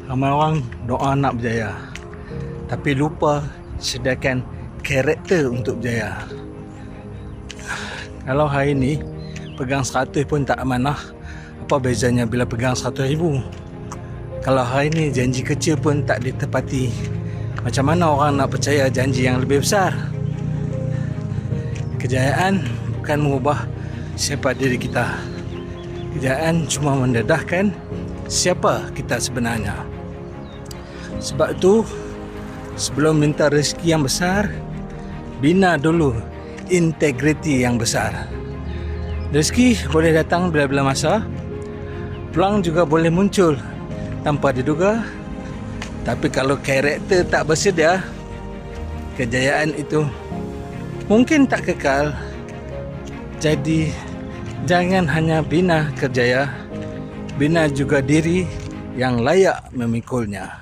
Ramai orang doa nak berjaya, tapi lupa sediakan karakter untuk berjaya. Kalau hari ni pegang 100 pun tak amanah, apa bezanya bila pegang 100,000? Kalau hari ni janji kecil pun tak ditepati, macam mana orang nak percaya janji yang lebih besar? Kejayaan bukan mengubah siapa diri kita. Kejayaan cuma mendedahkan siapa kita sebenarnya. Sebab itu, sebelum minta rezeki yang besar, bina dulu integriti yang besar. Rezeki boleh datang bila-bila masa, peluang juga boleh muncul tanpa diduga. Tapi kalau karakter tak bersedia, kejayaan itu mungkin tak kekal. Jadi jangan hanya bina kerjaya, bina juga diri yang layak memikulnya.